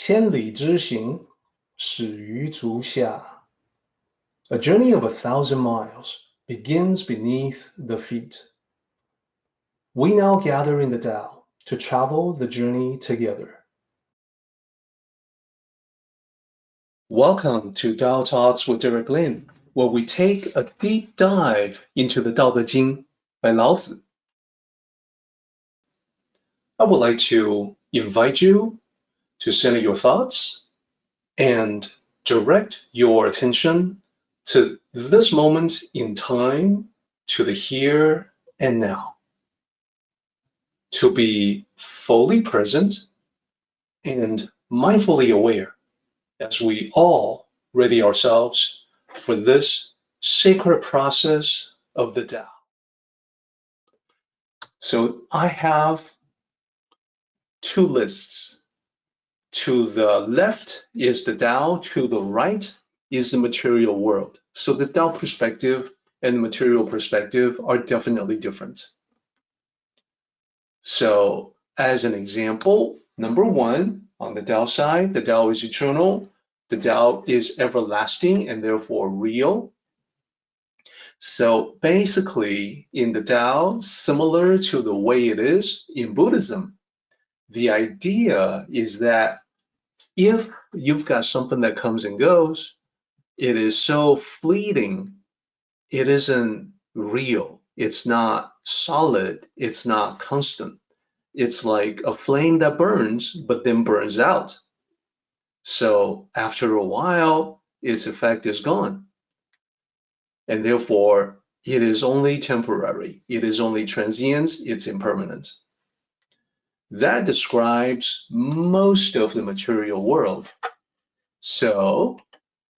千里之行，始于足下. A journey of 1,000 miles begins beneath the feet. We now gather in the Tao to travel the journey together. Welcome to Tao Talks with Derek Lin, where we take a deep dive into the Daodejing by Lao Tzu. I would like to invite you to center your thoughts and direct your attention to this moment in time, to the here and now. To be fully present and mindfully aware as we all ready ourselves for this sacred process of the Tao. So I have two lists. To the left is the Tao, to the right is the material world. So the Tao perspective and the material perspective are definitely different. So as an example, number one, on the Tao side, the Tao is eternal, the Tao is everlasting and therefore real. So basically in the Tao, similar to the way it is in Buddhism, the idea is that if you've got something that comes and goes, it is so fleeting, it isn't real, it's not solid, it's not constant. It's like a flame that burns, but then burns out. So after a while, its effect is gone. And therefore, it is only temporary, it is only transient, it's impermanent. That describes most of the material world. So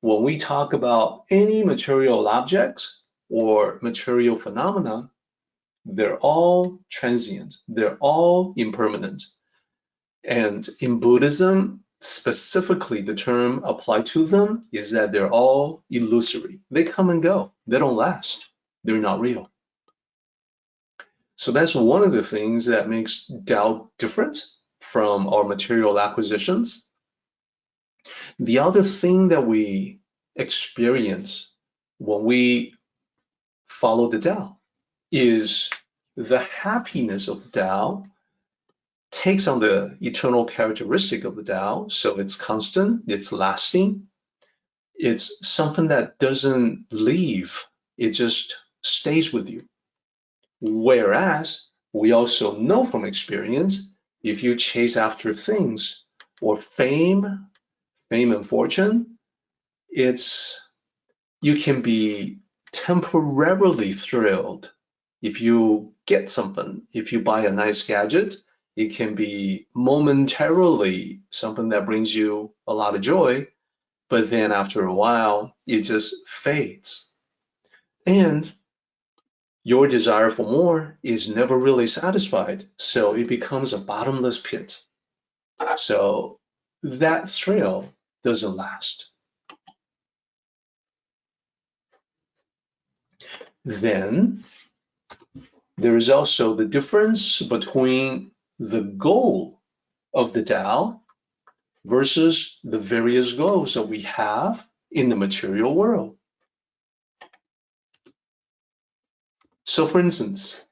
when we talk about any material objects or material phenomena, they're all transient, they're all impermanent. And in Buddhism, specifically the term applied to them is that they're all illusory. They come and go, they don't last, they're not real. So that's one of the things that makes Tao different from our material acquisitions. The other thing that we experience when we follow the Tao is the happiness of the Tao takes on the eternal characteristic of the Tao. So it's constant, it's lasting, it's something that doesn't leave, it just stays with you. Whereas we also know from experience, if you chase after things or fame and fortune, you can be temporarily thrilled. If you get something, if you buy a nice gadget, it can be momentarily something that brings you a lot of joy, but then after a while, it just fades. And your desire for more is never really satisfied, so it becomes a bottomless pit. So that thrill doesn't last. Then there is also the difference between the goal of the Tao versus the various goals that we have in the material world. So for instance,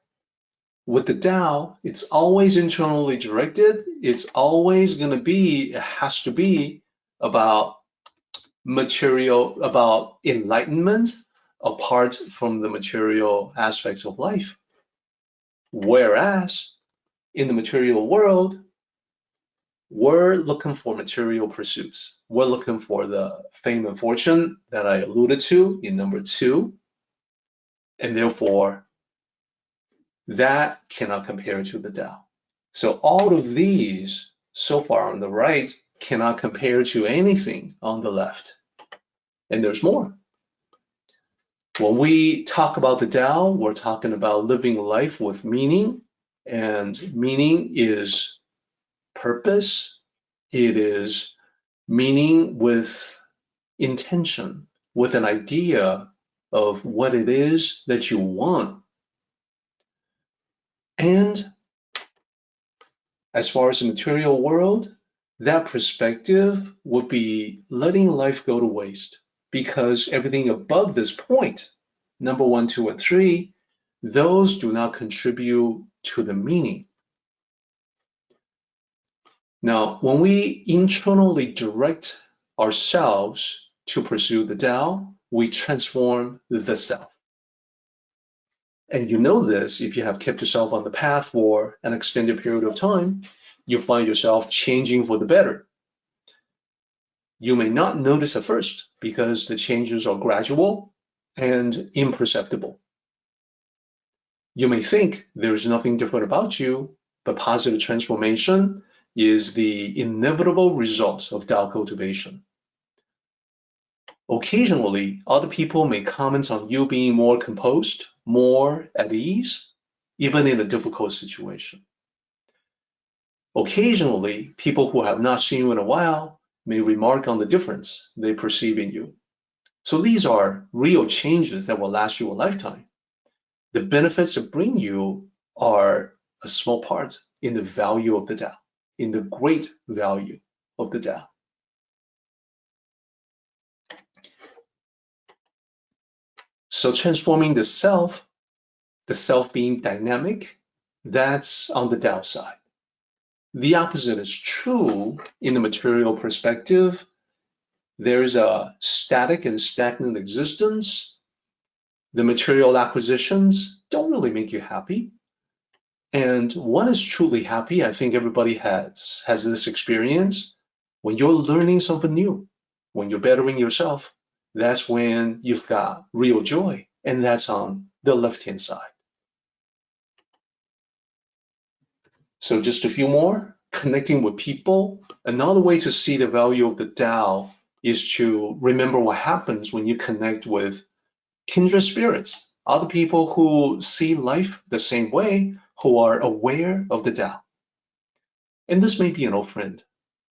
with the Tao, it's always internally directed. It's always going to be, it has to be about material, about enlightenment apart from the material aspects of life. Whereas in the material world, we're looking for material pursuits. We're looking for the fame and fortune that I alluded to in number 2. And therefore, that cannot compare to the Tao. So all of these so far on the right cannot compare to anything on the left. And there's more. When we talk about the Tao, we're talking about living life with meaning, and meaning is purpose. It is meaning with intention, with an idea of what it is that you want. And as far as the material world, that perspective would be letting life go to waste, because everything above this point, number 1, 2, and 3, those do not contribute to the meaning. Now, when we internally direct ourselves to pursue the Tao, we transform the self. And you know this if you have kept yourself on the path for an extended period of time, you find yourself changing for the better. You may not notice at first because the changes are gradual and imperceptible. You may think there is nothing different about you, but positive transformation is the inevitable result of Tao cultivation. Occasionally, other people may comment on you being more composed, more at ease, even in a difficult situation. Occasionally, people who have not seen you in a while may remark on the difference they perceive in you. So these are real changes that will last you a lifetime. The benefits that bring you are a small part in the value of the Tao, in the great value of the Tao. So transforming the self being dynamic, that's on the Tao side. The opposite is true in the material perspective. There is a static and stagnant existence. The material acquisitions don't really make you happy. And one is truly happy. I think everybody has this experience. When you're learning something new, when you're bettering yourself, that's when you've got real joy. And that's on the left-hand side. So just a few more. Connecting with people. Another way to see the value of the Tao is to remember what happens when you connect with kindred spirits, other people who see life the same way, who are aware of the Tao. And this may be an old friend.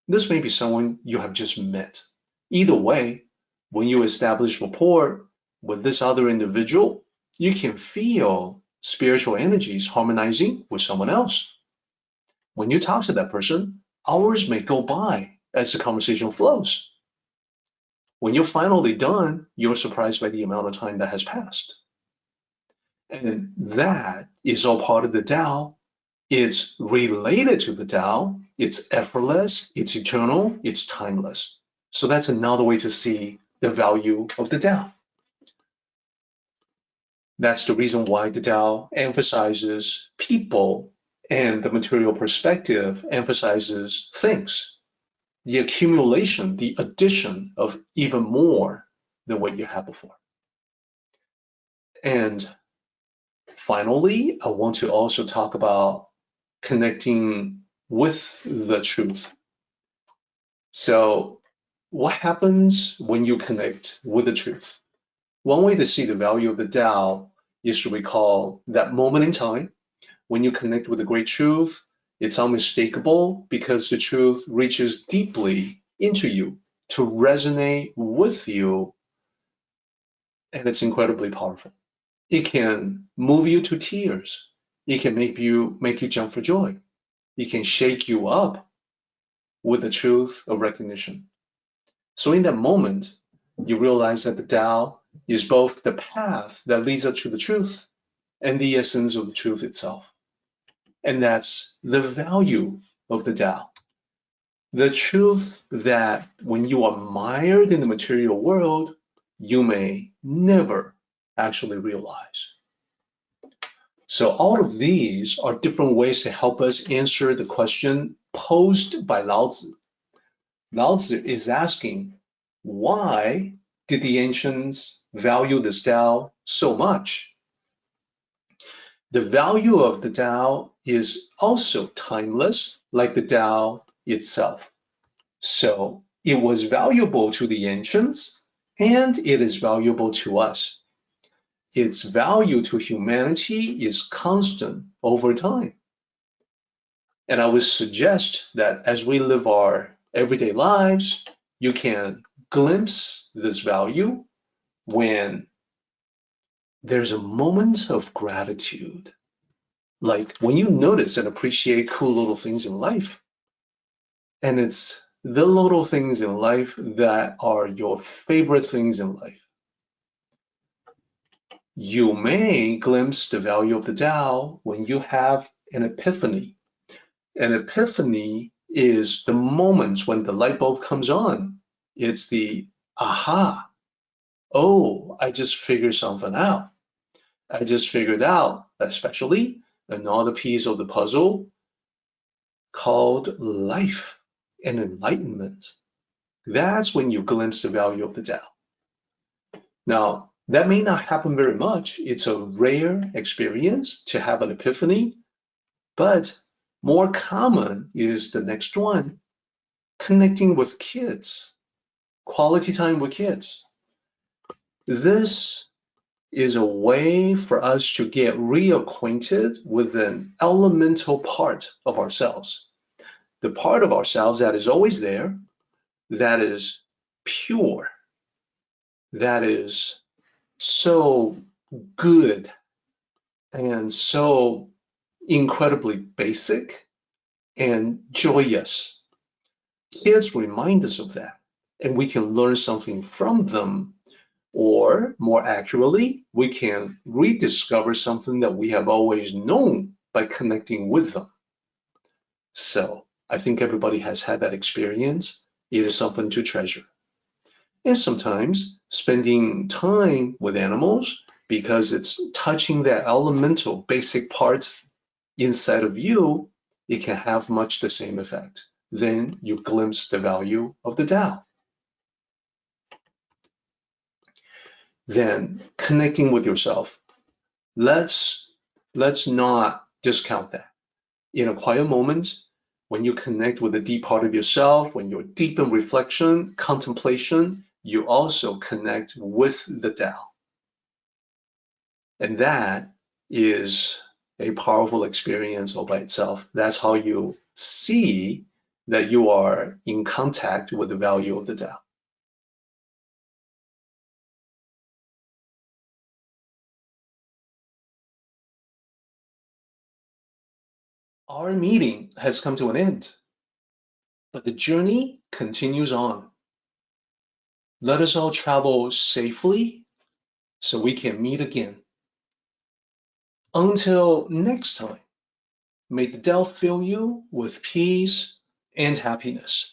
This may be someone you have just met. Either way, when you establish rapport with this other individual, you can feel spiritual energies harmonizing with someone else. When you talk to that person, hours may go by as the conversation flows. When you're finally done, you're surprised by the amount of time that has passed. And that is all part of the Tao. It's related to the Tao. It's effortless, it's eternal, it's timeless. So that's another way to see the value of the Tao. That's the reason why the Tao emphasizes people and the material perspective emphasizes things. The accumulation, the addition of even more than what you had before. And finally, I want to also talk about connecting with the truth. So what happens when you connect with the truth? One way to see the value of the Tao is to recall that moment in time when you connect with the great truth. It's unmistakable because the truth reaches deeply into you to resonate with you, and it's incredibly powerful. It can move you to tears. It can make you jump for joy. It can shake you up with the truth of recognition. So in that moment, you realize that the Tao is both the path that leads up to the truth and the essence of the truth itself. And that's the value of the Tao. The truth that when you are mired in the material world, you may never actually realize. So all of these are different ways to help us answer the question posed by Lao Tzu. Lao Tzu is asking, why did the ancients value this Tao so much? The value of the Tao is also timeless, like the Tao itself. So it was valuable to the ancients, and it is valuable to us. Its value to humanity is constant over time. And I would suggest that as we live our everyday lives, you can glimpse this value when there's a moment of gratitude. Like when you notice and appreciate cool little things in life. And it's the little things in life that are your favorite things in life. You may glimpse the value of the Tao when you have an epiphany. An epiphany is the moment when the light bulb comes on. It's the aha. Oh, I just figured something out. I just figured out, especially another piece of the puzzle called life and enlightenment. That's when you glimpse the value of the Tao. Now, that may not happen very much. It's a rare experience to have an epiphany, but more common is the next one, connecting with kids, quality time with kids. This is a way for us to get reacquainted with an elemental part of ourselves. The part of ourselves that is always there, that is pure, that is so good and so incredibly basic and joyous. Kids remind us of that, and we can learn something from them, or more accurately, we can rediscover something that we have always known by connecting with them. So I think everybody has had that experience. It is something to treasure. And sometimes spending time with animals, because it's touching that elemental basic part inside of you, it can have much the same effect. Then you glimpse the value of the Tao. Then connecting with yourself. Let's not discount that. In a quiet moment, when you connect with the deep part of yourself, when you're deep in reflection, contemplation, you also connect with the Tao. And that is a powerful experience all by itself. That's how you see that you are in contact with the value of the Tao. Our meeting has come to an end, but the journey continues on. Let us all travel safely so we can meet again. Until next time, may the Tao fill you with peace and happiness.